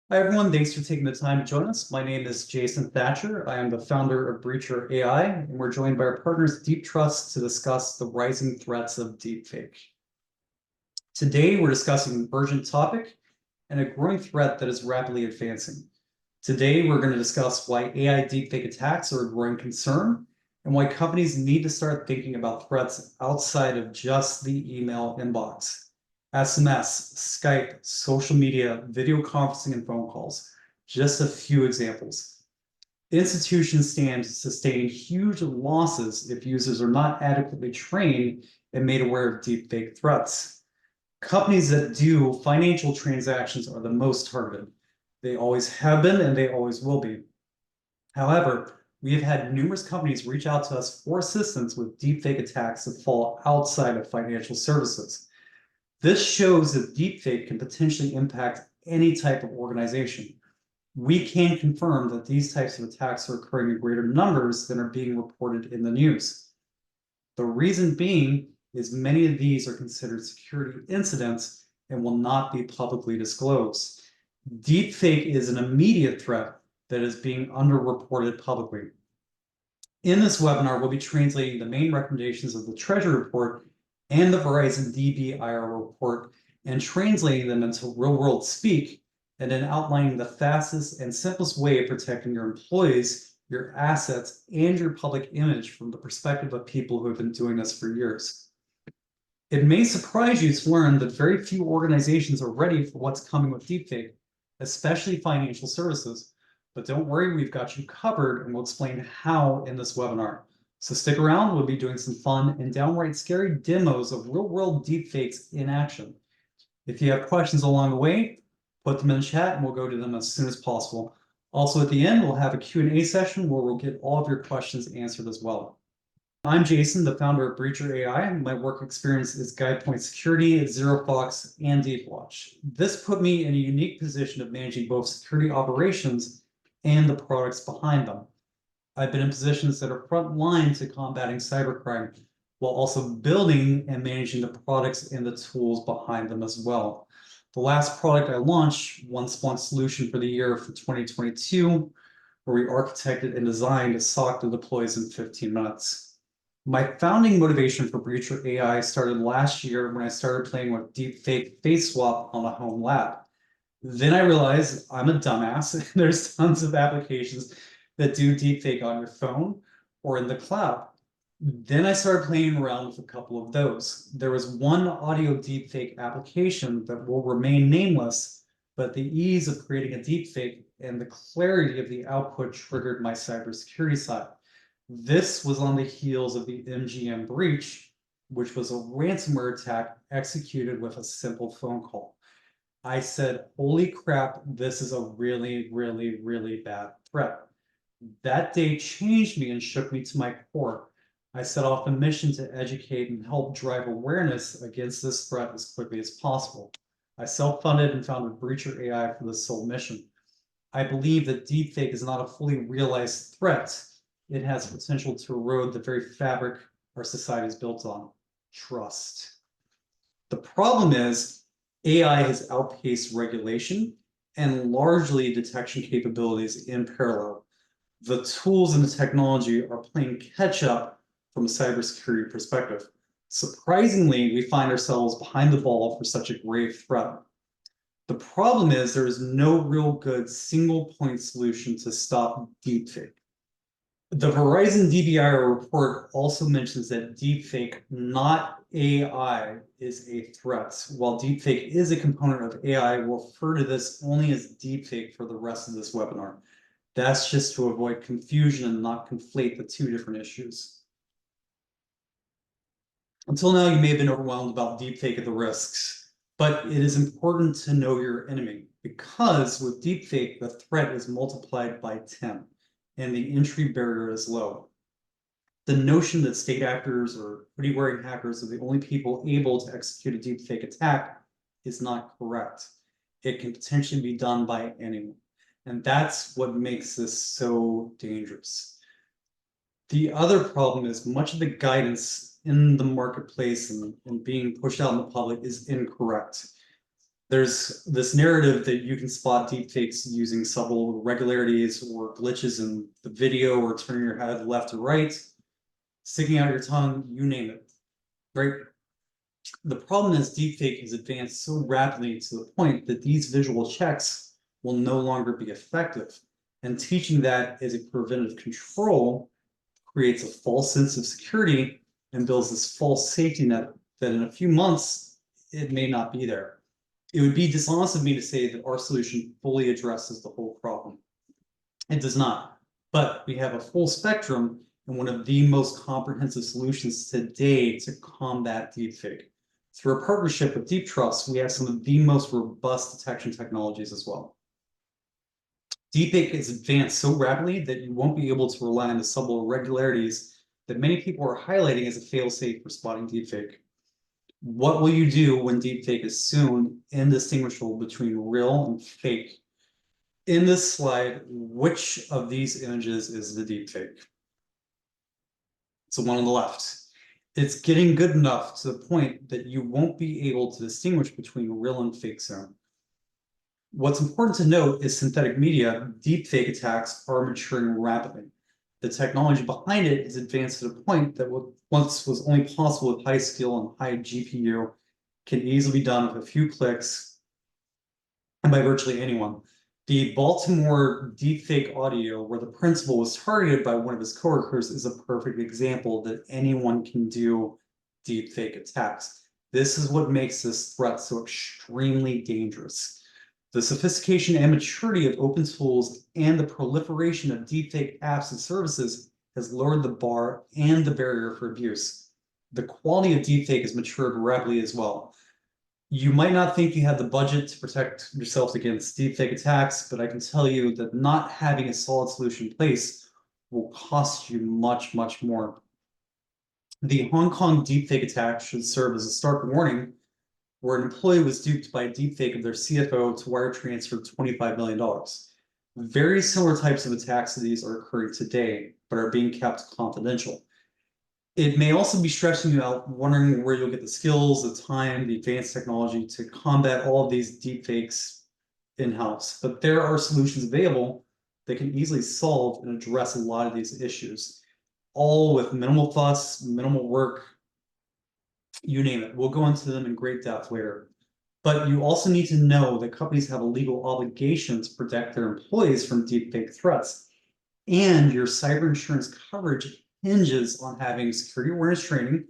Hi, everyone. Thanks for taking the time to join us. My name is Jason Thatcher. I am the founder of Breacher AI, and we're joined by our partners Deep Trust to discuss the rising threats of deepfake. Today, we're discussing an urgent topic and a growing threat that is rapidly advancing. Today, we're going to discuss why AI deepfake attacks are a growing concern and why companies need to start thinking about threats outside of just the email inbox. SMS, Skype, social media, video conferencing, and phone calls. Just a few examples. Institutions stand to sustain huge losses if users are not adequately trained and made aware of deepfake threats. Companies that do financial transactions are the most targeted. They always have been and they always will be. However, we have had numerous companies reach out to us for assistance with deepfake attacks that fall outside of financial services. This shows that deepfake can potentially impact any type of organization. We can confirm that these types of attacks are occurring in greater numbers than are being reported in the news. The reason being is many of these are considered security incidents and will not be publicly disclosed. Deepfake is an immediate threat that is being underreported publicly. In this webinar, we'll be translating the main recommendations of the Treasury report and the Verizon DBIR report and translating them into real-world speak, and then outlining the fastest and simplest way of protecting your employees, your assets, and your public image from the perspective of people who have been doing this for years. It may surprise you to learn that very few organizations are ready for what's coming with deepfake, especially financial services. But don't worry, we've got you covered, and we'll explain how in this webinar. So stick around, we'll be doing some fun and downright scary demos of real-world deepfakes in action. If you have questions along the way, put them in the chat and we'll go to them as soon as possible. Also at the end, we'll have a Q&A session where we'll get all of your questions answered as well. I'm Jason, the founder of Breacher AI. My work experience is GuidePoint Security, ZeroFox, and DeepWatch. This put me in a unique position of managing both security operations and the products behind them. I've been in positions that are front line to combating cybercrime, while also building and managing the products and the tools behind them as well. The last product I launched, One Splunk Solution for the year for 2022, where we architected and designed a SOC that deploys in 15 minutes. My founding motivation for Breacher AI started last year when I started playing with deepfake face swap on a home lab. Then I realized I'm a dumbass, and there's tons of applications that do deepfake on your phone or in the cloud. Then I started playing around with a couple of those. There was one audio deepfake application that will remain nameless, but the ease of creating a deepfake and the clarity of the output triggered my cybersecurity side. This was on the heels of the MGM breach, which was a ransomware attack executed with a simple phone call. I said, holy crap, this is a really, really, really bad threat. That day changed me and shook me to my core. I set off a mission to educate and help drive awareness against this threat as quickly as possible. I self-funded and founded Breacher AI for this sole mission. I believe that deepfake is not a fully realized threat. It has potential to erode the very fabric our society is built on, trust. The problem is AI has outpaced regulation and largely detection capabilities in parallel. The tools and the technology are playing catch up from a cybersecurity perspective. Surprisingly, we find ourselves behind the ball for such a grave threat. The problem is there is no real good single point solution to stop deepfake. The Verizon DBIR report also mentions that deepfake, not AI, is a threat. While deepfake is a component of AI, we'll refer to this only as deepfake for the rest of this webinar. That's just to avoid confusion and not conflate the two different issues. Until now, you may have been overwhelmed about deepfake and the risks, but it is important to know your enemy, because with deepfake, the threat is multiplied by 10, and the entry barrier is low. The notion that state actors or hoodie-wearing hackers are the only people able to execute a deepfake attack is not correct. It can potentially be done by anyone. And that's what makes this so dangerous. The other problem is much of the guidance in the marketplace and being pushed out in the public is incorrect. There's this narrative that you can spot deepfakes using subtle irregularities or glitches in the video, or turning your head left or right, sticking out your tongue, you name it, right? The problem is deepfake has advanced so rapidly to the point that these visual checks will no longer be effective. And teaching that as a preventative control creates a false sense of security and builds this false safety net that in a few months, it may not be there. It would be dishonest of me to say that our solution fully addresses the whole problem. It does not, but we have a full spectrum and one of the most comprehensive solutions today to combat deepfake. Through a partnership with Deep Trust, we have some of the most robust detection technologies as well. Deepfake is advanced so rapidly that you won't be able to rely on the subtle irregularities that many people are highlighting as a fail-safe for spotting deepfake. What will you do when deepfake is soon indistinguishable between real and fake? In this slide, which of these images is the deepfake? It's the one on the left. It's getting good enough to the point that you won't be able to distinguish between real and fake soon. What's important to note is synthetic media deepfake attacks are maturing rapidly. The technology behind it is advanced to the point that what once was only possible with high skill and high GPU can easily be done with a few clicks and by virtually anyone. The Baltimore deepfake audio, where the principal was targeted by one of his coworkers, is a perfect example that anyone can do deepfake attacks. This is what makes this threat so extremely dangerous. The sophistication and maturity of open tools and the proliferation of deepfake apps and services has lowered the bar and the barrier for abuse. The quality of deepfake has matured rapidly as well. You might not think you have the budget to protect yourselves against deepfake attacks, but I can tell you that not having a solid solution in place will cost you much, much more. The Hong Kong deepfake attack should serve as a stark warning, where an employee was duped by a deepfake of their CFO to wire transfer $25 million. Very similar types of attacks to these are occurring today, but are being kept confidential. It may also be stressing you out, wondering where you'll get the skills, the time, the advanced technology to combat all of these deepfakes in-house. But there are solutions available that can easily solve and address a lot of these issues, all with minimal fuss, minimal work, you name it. We'll go into them in great depth later. But you also need to know that companies have a legal obligation to protect their employees from deepfake threats. And your cyber insurance coverage hinges on having security awareness training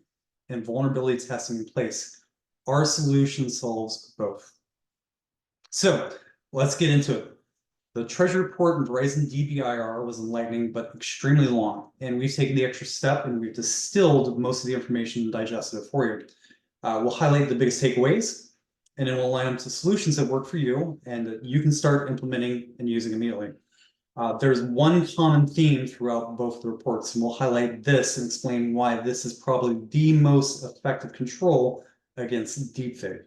and vulnerability testing in place. Our solution solves both. So let's get into it. The Treasury report and Verizon DBIR was enlightening, but extremely long. And we've taken the extra step and we've distilled most of the information and digested it for you. We'll highlight the biggest takeaways, and then we'll align them to solutions that work for you and that you can start implementing and using immediately. There's one common theme throughout both the reports, and we'll highlight this and explain why this is probably the most effective control against deepfake.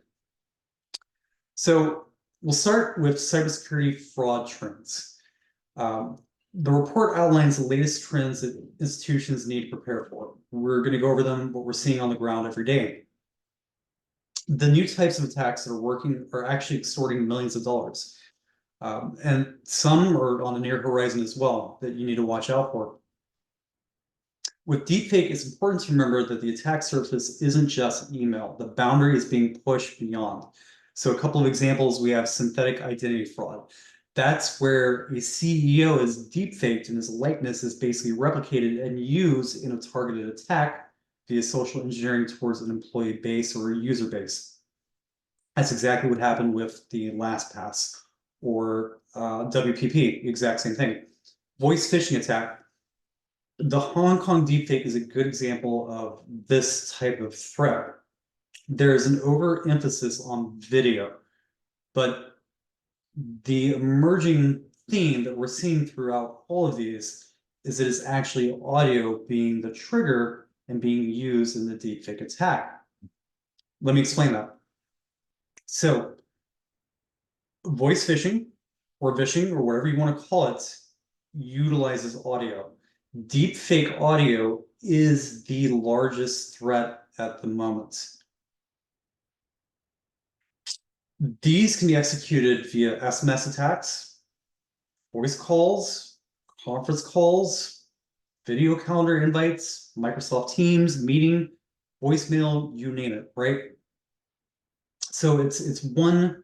So we'll start with cybersecurity fraud trends. The report outlines the latest trends that institutions need to prepare for. We're going to go over them, what we're seeing on the ground every day. The new types of attacks that are working are actually extorting millions of dollars. And some are on the near horizon as well that you need to watch out for. With deepfake, it's important to remember that the attack surface isn't just email. The boundary is being pushed beyond. So a couple of examples, we have synthetic identity fraud. That's where a CEO is deepfaked and his likeness is basically replicated and used in a targeted attack via social engineering towards an employee base or a user base. That's exactly what happened with the LastPass or WPP, exact same thing. Voice phishing attack. The Hong Kong deepfake is a good example of this type of threat. There is an overemphasis on video, but the emerging theme that we're seeing throughout all of these is that it's actually audio being the trigger and being used in the deepfake attack. Let me explain that. So, voice phishing or vishing or whatever you want to call it utilizes audio. Deepfake audio is the largest threat at the moment. These can be executed via SMS attacks, voice calls, conference calls, video calendar invites, Microsoft Teams, meeting, voicemail, you name it, right? So it's one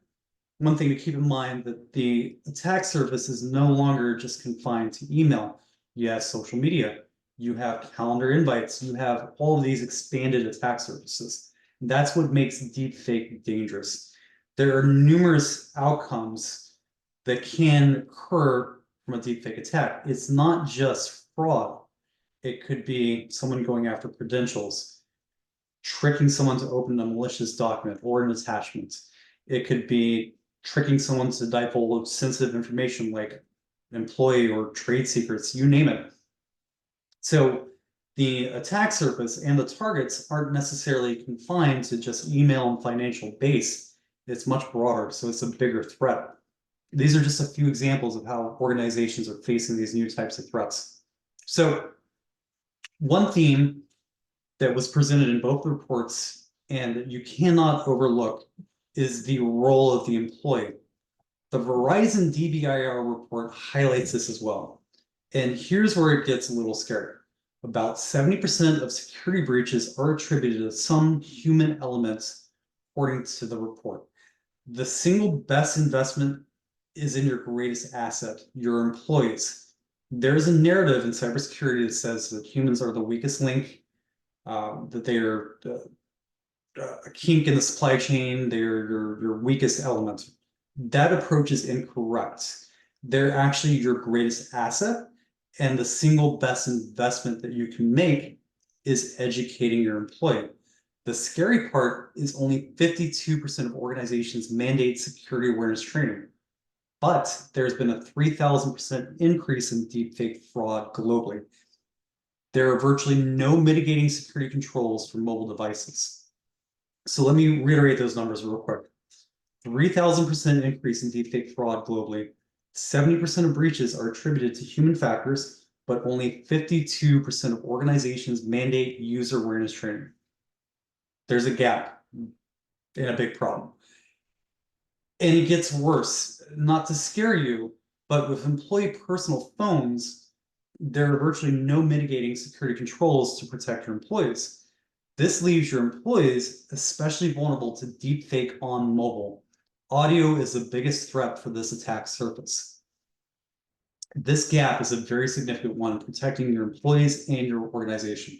thing to keep in mind, that the attack surface is no longer just confined to email. You have social media, you have calendar invites, you have all of these expanded attack surfaces. That's what makes deepfake dangerous. There are numerous outcomes that can occur from a deepfake attack. It's not just fraud. It could be someone going after credentials, tricking someone to open a malicious document or an attachment. It could be tricking someone to divulge sensitive information like employee or trade secrets, you name it. So the attack surface and the targets aren't necessarily confined to just email and financial base. It's much broader, so it's a bigger threat. These are just a few examples of how organizations are facing these new types of threats. So one theme that was presented in both reports and you cannot overlook is the role of the employee. The Verizon DBIR report highlights this as well. And here's where it gets a little scary. About 70% of security breaches are attributed to some human elements, according to the report. The single best investment is in your greatest asset, your employees. There's a narrative in cybersecurity that says that humans are the weakest link, that they are a kink in the supply chain, they're your weakest element. That approach is incorrect. They're actually your greatest asset, and the single best investment that you can make is educating your employee. The scary part is only 52% of organizations mandate security awareness training, but there's been a 3,000% increase in deepfake fraud globally. There are virtually no mitigating security controls for mobile devices. So let me reiterate those numbers real quick. 3,000% increase in deepfake fraud globally. 70% of breaches are attributed to human factors, but only 52% of organizations mandate user awareness training. There's a gap and a big problem. And it gets worse, not to scare you, but with employee personal phones, there are virtually no mitigating security controls to protect your employees. This leaves your employees especially vulnerable to deepfake on mobile. Audio is the biggest threat for this attack surface. This gap is a very significant one in protecting your employees and your organization.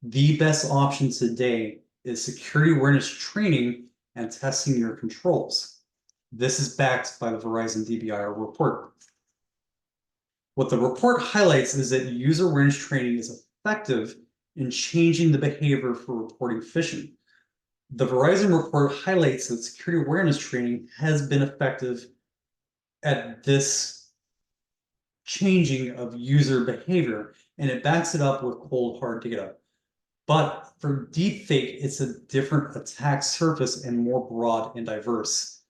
The best option today is security awareness training and testing your controls. This is backed by the Verizon DBIR report. What the report highlights is that user awareness training is effective in changing the behavior for reporting phishing. The Verizon report highlights that security awareness training has been effective at this changing of user behavior, and it backs it up with cold, hard data. But for deepfake, it's a different attack surface and more broad and diverse.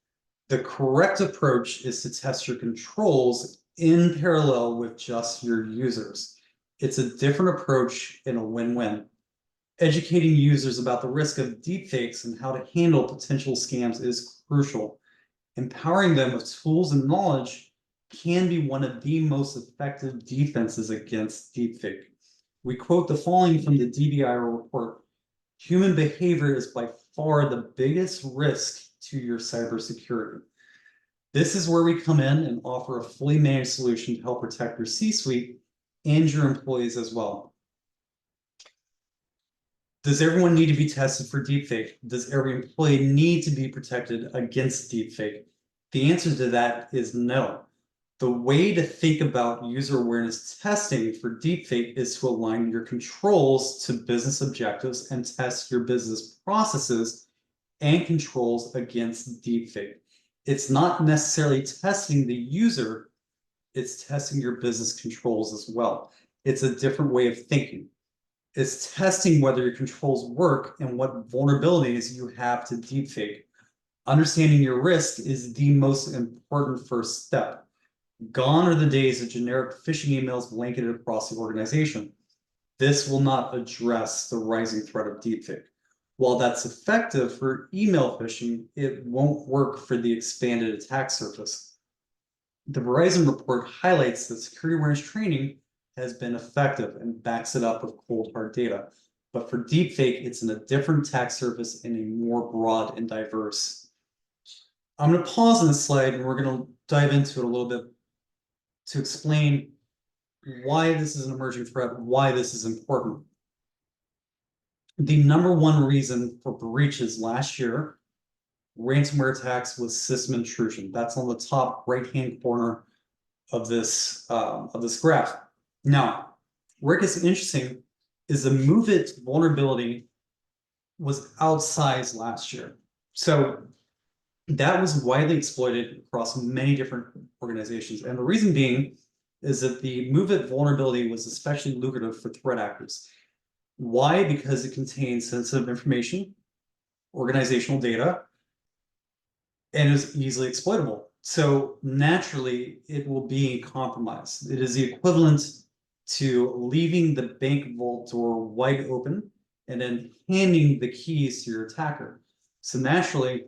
The correct approach is to test your controls in parallel with just your users. It's a different approach and a win-win. Educating users about the risk of deepfakes and how to handle potential scams is crucial. Empowering them with tools and knowledge can be one of the most effective defenses against deepfake. We quote the following from the DBIR report: human behavior is by far the biggest risk to your cybersecurity. This is where we come in and offer a fully managed solution to help protect your C-suite and your employees as well. Does everyone need to be tested for deepfake? Does every employee need to be protected against deepfake? The answer to that is no. The way to think about user awareness testing for deepfake is to align your controls to business objectives and test your business processes and controls against deepfake. It's not necessarily testing the user, it's testing your business controls as well. It's a different way of thinking. It's testing whether your controls work and what vulnerabilities you have to deepfake. Understanding your risk is the most important first step. Gone are the days of generic phishing emails blanketed across the organization. This will not address the rising threat of deepfake. While that's effective for email phishing, it won't work for the expanded attack surface. The Verizon report highlights that security awareness training has been effective and backs it up with cold hard data. But for deepfake, it's in a different attack surface and a more broad and diverse. I'm going to pause on this slide and we're going to dive into it a little bit to explain why this is an emerging threat, why this is important. The number one reason for breaches last year, ransomware attacks, was system intrusion. That's on the top right-hand corner of this graph. Now, where it gets interesting is the MOVEit vulnerability was outsized last year. So that was widely exploited across many different organizations. And the reason being is that the MOVEit vulnerability was especially lucrative for threat actors. Why? Because it contains sensitive information, organizational data, and is easily exploitable. So naturally, it will be compromised. It is the equivalent to leaving the bank vault door wide open and then handing the keys to your attacker. So naturally,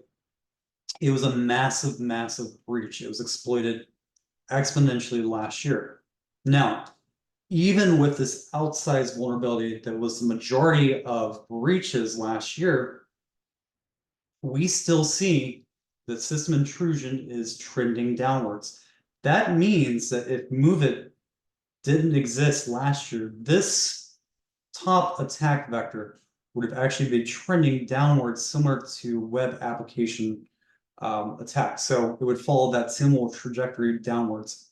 it was a massive, massive breach. It was exploited exponentially last year. Now, even with this outsized vulnerability that was the majority of breaches last year, we still see that system intrusion is trending downwards. That means that if MOVEit didn't exist last year, this top attack vector would have actually been trending downwards, similar to web application attacks. So it would follow that similar trajectory downwards.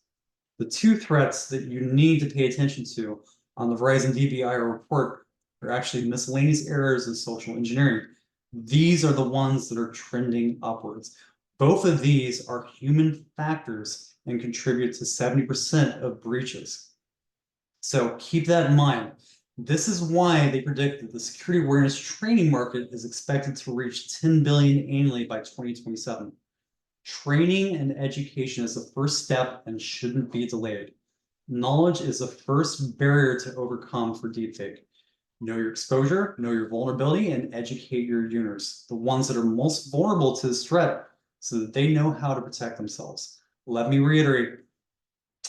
The two threats that you need to pay attention to on the Verizon DBIR report are actually miscellaneous errors and social engineering. These are the ones that are trending upwards. Both of these are human factors and contribute to 70% of breaches. So keep that in mind. This is why they predict that the security awareness training market is expected to reach 10 billion annually by 2027. Training and education is the first step and shouldn't be delayed. Knowledge is the first barrier to overcome for deepfake. Know your exposure, know your vulnerability, and educate your users, the ones that are most vulnerable to this threat, so that they know how to protect themselves. Let me reiterate.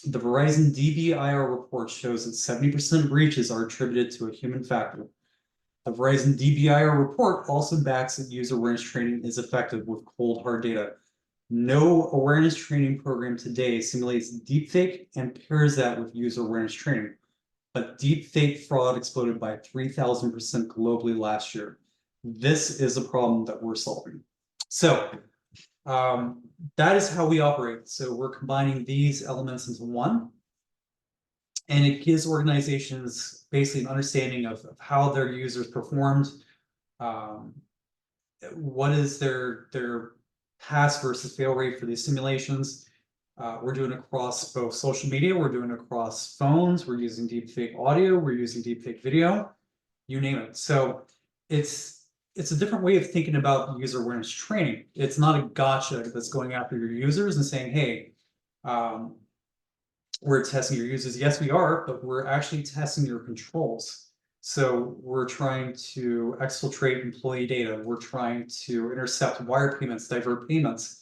The Verizon DBIR report shows that 70% of breaches are attributed to a human factor. The Verizon DBIR report also backs that user awareness training is effective with cold hard data. No awareness training program today simulates deepfake and pairs that with user awareness training. But deepfake fraud exploded by 3,000% globally last year. This is a problem that we're solving. So that is how we operate. So we're combining these elements into one. And it gives organizations basically an understanding of how their users performed, what is their pass versus fail rate for these simulations. We're doing it across both social media, we're doing it across phones, we're using deepfake audio, we're using deepfake video, you name it. So it's a different way of thinking about user awareness training. It's not a gotcha that's going after your users and saying, hey, we're testing your users. Yes, we are, but we're actually testing your controls. So we're trying to exfiltrate employee data. We're trying to intercept wire payments, divert payments.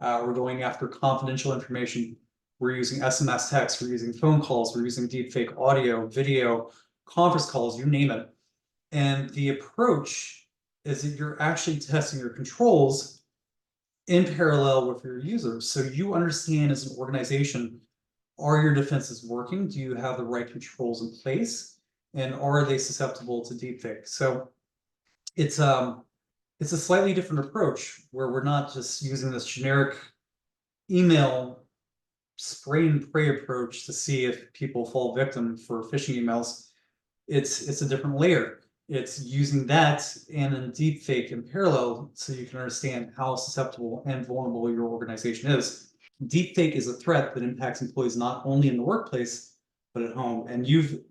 We're going after confidential information. We're using SMS text. We're using phone calls. We're using deepfake audio, video, conference calls, you name it. And the approach is that you're actually testing your controls in parallel with your users. So you understand as an organization, are your defenses working? Do you have the right controls in place? And are they susceptible to deepfake? So it's a slightly different approach where we're not just using this generic email spray and pray approach to see if people fall victim for phishing emails. It's a different layer. It's using that and then deepfake in parallel so you can understand how susceptible and vulnerable your organization is. Deepfake is a threat that impacts employees not only in the workplace, but at home. And you've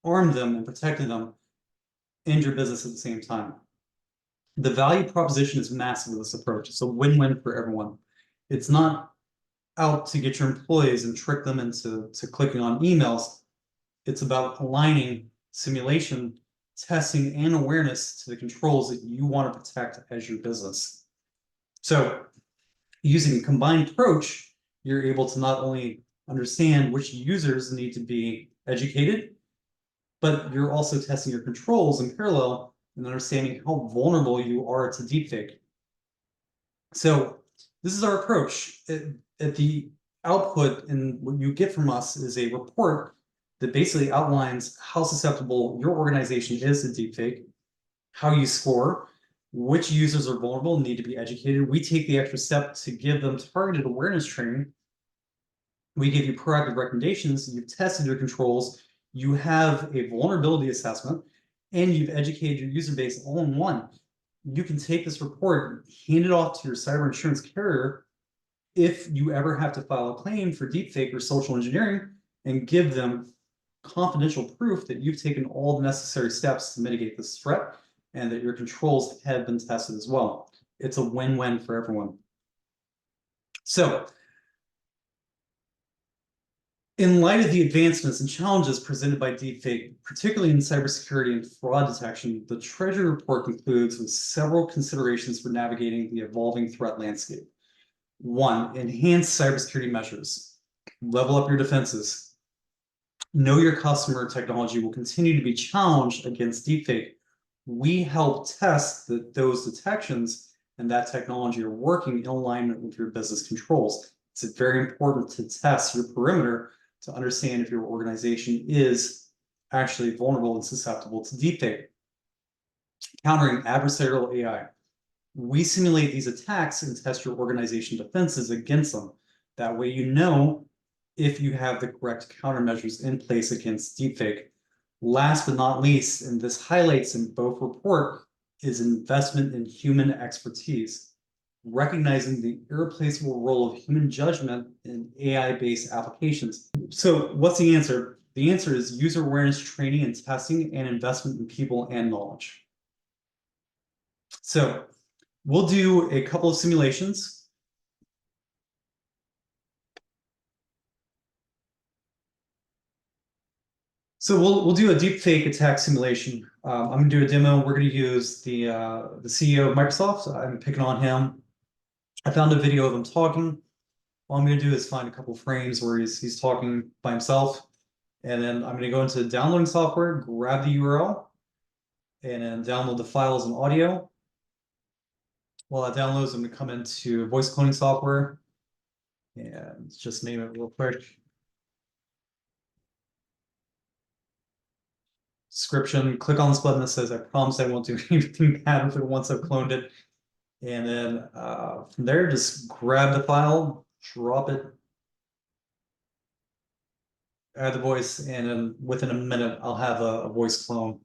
armed them and protected them and your business at the same time. The value proposition is massive with this approach. It's a win-win for everyone. It's not out to get your employees and trick them into clicking on emails. It's about aligning simulation testing, and awareness to the controls that you want to protect as your business. So using a combined approach, you're able to not only understand which users need to be educated, but you're also testing your controls in parallel and understanding how vulnerable you are to deepfake. So this is our approach. At the output, and what you get from us is a report that basically outlines how susceptible your organization is to deepfake, how you score, which users are vulnerable and need to be educated. We take the extra step to give them targeted awareness training. We give you proactive recommendations. You've tested your controls. You have a vulnerability assessment, and you've educated your user base all in one. You can take this report, hand it off to your cyber insurance carrier if you ever have to file a claim for deepfake or social engineering, and give them confidential proof that you've taken all the necessary steps to mitigate this threat and that your controls have been tested as well. It's a win-win for everyone. So, in light of the advancements and challenges presented by deepfake, particularly in cybersecurity and fraud detection, the Treasury report concludes with several considerations for navigating the evolving threat landscape. 1, enhance cybersecurity measures. Level up your defenses. Know your customer technology will continue to be challenged against deepfake. We help test that those detections and that technology are working in alignment with your business controls. It's very important to test your perimeter to understand if your organization is actually vulnerable and susceptible to deepfake. Countering adversarial AI. We simulate these attacks and test your organization defenses against them. That way you know if you have the correct countermeasures in place against deepfake. Last but not least, and this highlights in both report, is investment in human expertise, recognizing the irreplaceable role of human judgment in AI-based applications. So what's the answer? The answer is user awareness training and testing and investment in people and knowledge. So we'll do a couple of simulations. So we'll do a deepfake attack simulation. I'm going to do a demo. We're going to use the CEO of Microsoft. I'm picking on him. I found a video of him talking. All I'm going to do is find a couple frames where he's talking by himself, and then I'm going to go into downloading software, grab the URL, and then download the files and audio. While that downloads, I'm going to come into voice cloning software and just name it real quick. Description, click on this button that says, I promise I won't do anything bad with it once I've cloned it. And then from there, just grab the file, drop it, add the voice, and then within a minute, I'll have a voice clone,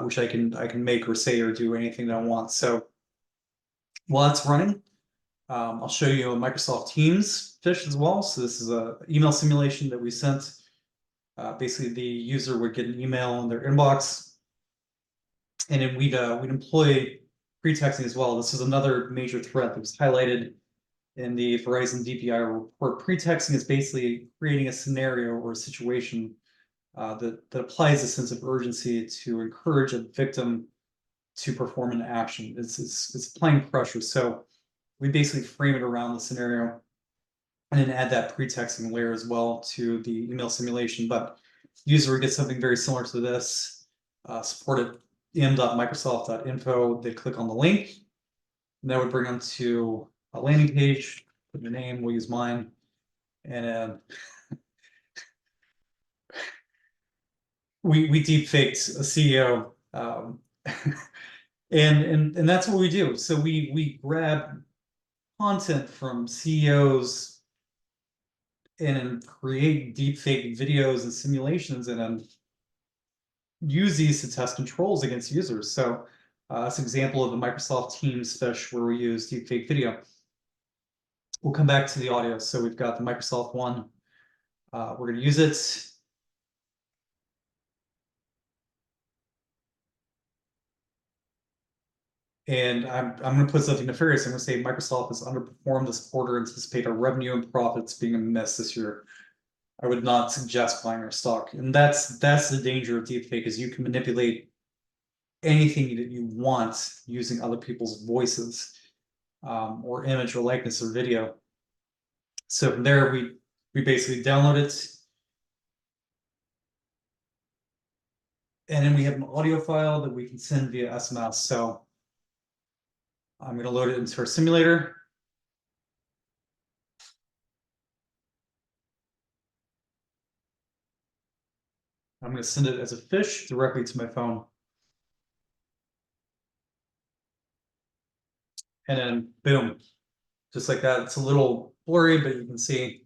which I can make or say or do anything that I want. So while that's running, I'll show you a Microsoft Teams fish as well. So this is an email simulation that we sent. Basically, the user would get an email in their inbox, and then we'd employ pretexting as well. This is another major threat that was highlighted in the Verizon DBIR report. Pretexting is basically creating a scenario or a situation that applies a sense of urgency to encourage a victim to perform an action. It's applying pressure. So we basically frame it around the scenario and then add that pretexting layer as well to the email simulation. But the user would get something very similar to this, supported m.microsoft.info. They click on the link, and that would bring them to a landing page. Put your name, we'll use mine, and then we deep faked a CEO, and that's what we do. So we grab content from CEOs and create deepfake videos and simulations, and then use these to test controls against users. So that's an example of the Microsoft Teams fish where we use deepfake video. We'll come back to the audio. So we've got the Microsoft one. We're going to use it. And I'm going to put something nefarious. I'm going to say Microsoft has underperformed this quarter, anticipate our revenue and profits being a miss this year. I would not suggest buying our stock. And that's the danger of deepfake, is you can manipulate anything that you want using other people's voices, or image or likeness or video. So from there, we basically download it, and then we have an audio file that we can send via SMS. So I'm going to load it into our simulator. I'm going to send it as a fish directly to my phone. And then boom, just like that. It's a little blurry, but you can see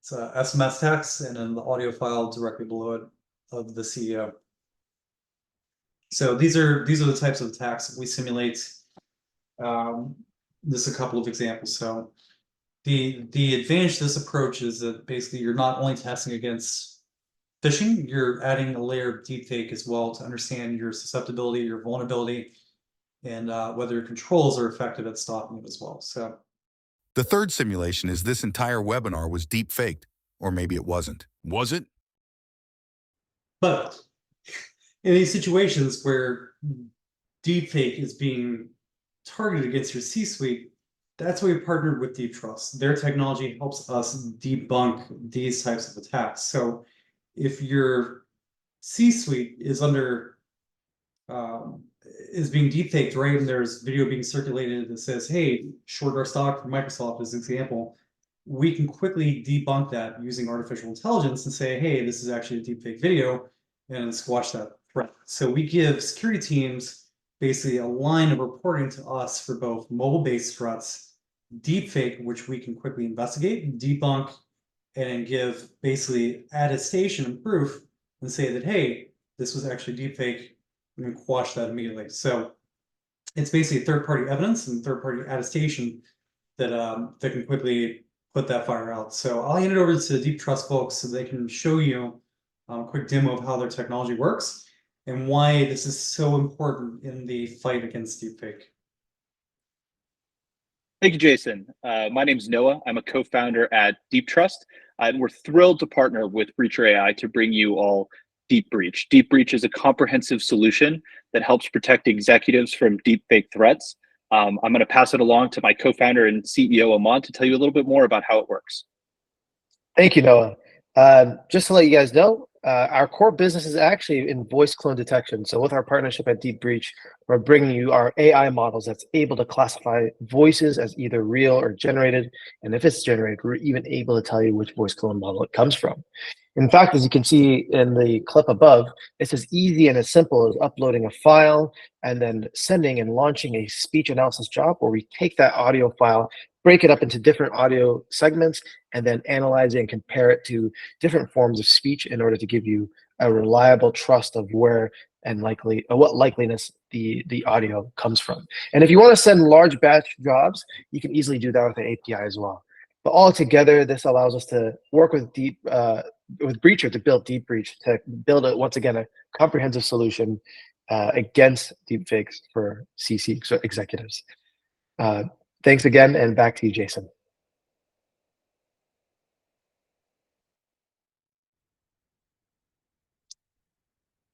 it's a SMS text and then the audio file directly below it of the CEO. So these are the types of attacks that we simulate. This is a couple of examples. So the advantage to this approach is that basically you're not only testing against phishing, you're adding a layer of deepfake as well to understand your susceptibility, your vulnerability, and whether your controls are effective at stopping it as well. So The third simulation is this entire webinar was deep faked, or maybe it wasn't. Was it? but in these situations where deepfake is being targeted against your C-suite, that's why we partnered with Deep Trust. Their technology helps us debunk these types of attacks. So if your C-suite is under is being deepfaked, right? And there's video being circulated that says, hey, short our stock for Microsoft as an example. We can quickly debunk that using artificial intelligence and say, hey, this is actually a deepfake video, and squash that threat. So we give security teams basically a line of reporting to us for both mobile-based threats, deepfake, which we can quickly investigate, debunk, and give basically attestation and proof and say that, hey, this was actually deepfake, and quash that immediately. So it's basically third-party evidence and third-party attestation that that can quickly put that fire out. So I'll hand it over to the Deep Trust folks so they can show you a quick demo of how their technology works and why this is so important in the fight against deepfake. Thank you, Jason. My name is Noah. I'm a co-founder at Deep Trust, and we're thrilled to partner with Breacher AI to bring you all Deep Breach. Deep Breach is a comprehensive solution that helps protect executives from deepfake threats. I'm going to pass it along to my co-founder and CEO, Aman, to tell you a little bit more about how it works. Thank you, Noah. Just to let you guys know, our core business is actually in voice clone detection. So with our partnership at Deep Breach, we're bringing you our AI models that's able to classify voices as either real or generated. And if it's generated, we're even able to tell you which voice clone model it comes from. In fact, as you can see in the clip above, it's as easy and as simple as uploading a file and then sending and launching a speech analysis job where we take that audio file, break it up into different audio segments, and then analyze it and compare it to different forms of speech in order to give you a reliable trust of where and likely what likeliness the audio comes from. And if you want to send large batch jobs, you can easily do that with the API as well. But all together, this allows us to work with Breacher to build Deep Breach, to build once again a comprehensive solution against deepfakes for CC executives. Thanks again, and back to you, Jason.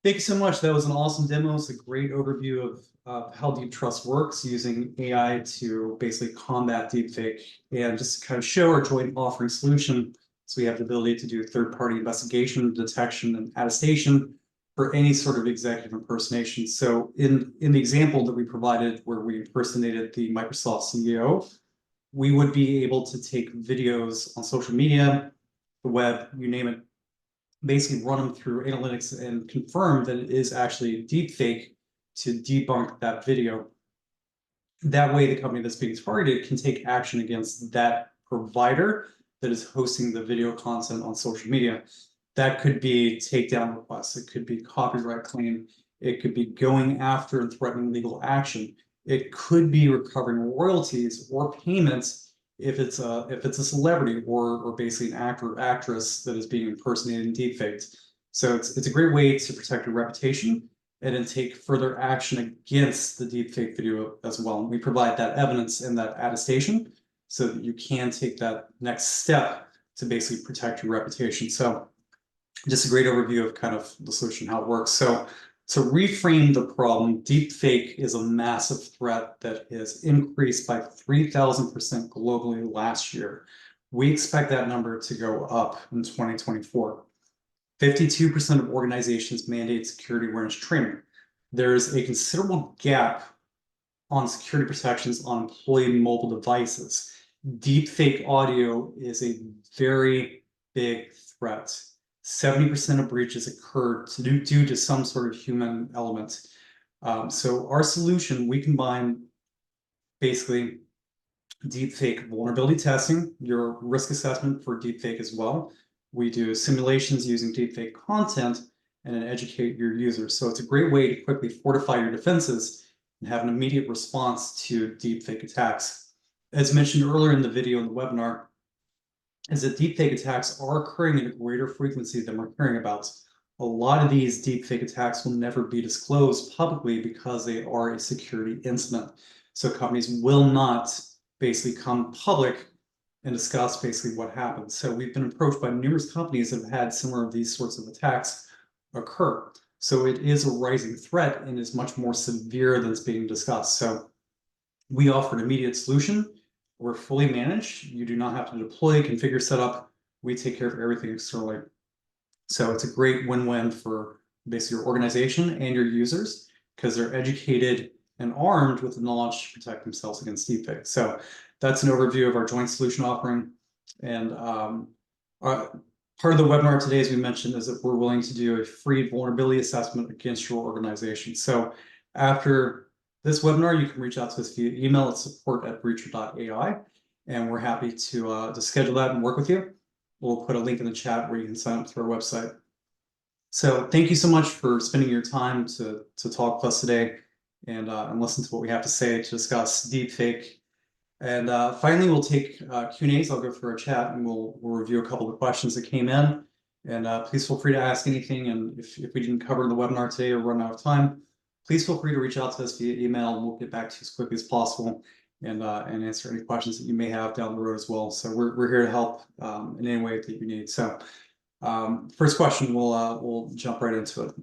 Thank you so much. That was an awesome demo. It's a great overview of how Deep Trust works using AI to basically combat deepfake and just kind of show our joint offering solution. So we have the ability to do third-party investigation, detection, and attestation for any sort of executive impersonation. So in the example that we provided where we impersonated the Microsoft CEO, we would be able to take videos on social media, the web, you name it, basically run them through analytics and confirm that it is actually deepfake to debunk that video. That way, the company that's being targeted can take action against that provider that is hosting the video content on social media. That could be takedown requests. It could be copyright claim. It could be going after and threatening legal action. It could be recovering royalties or payments if it's a celebrity or basically an actor or actress that is being impersonated and deepfaked. So it's a great way to protect your reputation and then take further action against the deepfake video as well. And we provide that evidence and that attestation so that you can take that next step to basically protect your reputation. So just a great overview of kind of the solution, how it works. So To reframe the problem, deepfake is a massive threat that has increased by 3,000% globally last year. We expect that number to go up in 2024. 52% of organizations mandate security awareness training. There's a considerable gap on security protections on employee mobile devices. Deepfake audio is a very big threat. 70% of breaches occur due to some sort of human element. So our solution, we combine basically deepfake vulnerability testing, your risk assessment for deepfake as well. We do simulations using deepfake content and then educate your users. So it's a great way to quickly fortify your defenses and have an immediate response to deepfake attacks. As mentioned earlier in the video in the webinar, is that deepfake attacks are occurring at a greater frequency than we're hearing about. A lot of these deepfake attacks will never be disclosed publicly because they are a security incident. So companies will not basically come public and discuss basically what happened. So we've been approached by numerous companies that have had similar of these sorts of attacks occur. So it is a rising threat and is much more severe than it's being discussed. So we offer an immediate solution. We're fully managed. You do not have to deploy, configure, set up. We take care of everything externally. So it's a great win-win for basically your organization and your users because they're educated and armed with the knowledge to protect themselves against deepfake. So that's an overview of our joint solution offering. And part of the webinar today, as we mentioned, is that we're willing to do a free vulnerability assessment against your organization. So after this webinar, you can reach out to us via email at support@breacher.ai, and we're happy to schedule that and work with you. We'll put a link in the chat where you can sign up through our website. So thank you so much for spending your time to talk with us today and listen to what we have to say to discuss deepfake. And finally, we'll take Q&As. I'll go through our chat and we'll review a couple of questions that came in. And please feel free to ask anything. And if we didn't cover the webinar today or run out of time, please feel free to reach out to us via email and we'll get back to you as quickly as possible and answer any questions that you may have down the road as well. So we're here to help in any way that you need. So first question, we'll jump right into it.